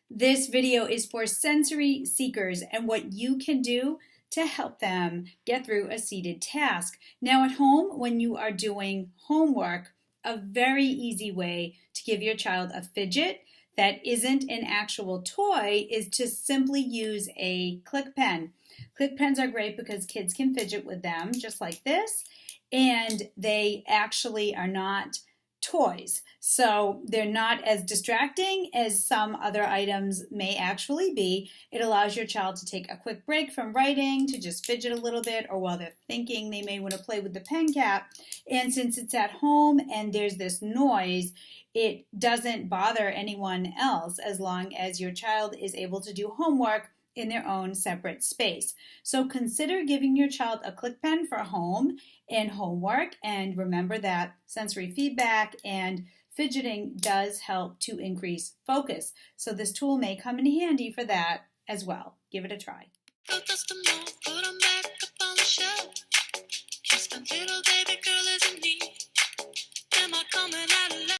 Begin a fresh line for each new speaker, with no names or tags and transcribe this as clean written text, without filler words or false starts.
This video is for sensory seekers and what you can do to help them get through a seated task. Now at home, when you are doing homework, a very easy way to give your child a fidget that isn't an actual toy is to simply use a click pen. Click pens are great because kids can fidget with them just like this, and they actually are not toys. So they're not as distracting as some other items may actually be. It allows your child to take a quick break from writing to just fidget a little bit, or while they're thinking they may want to play with the pen cap. And since it's at home and there's this noise, it doesn't bother anyone else as long as your child is able to do homework in their own separate space. So consider giving your child a click pen for home and homework, and remember that sensory feedback and fidgeting does help to increase focus. So this tool may come in handy for that as well. Give it a try.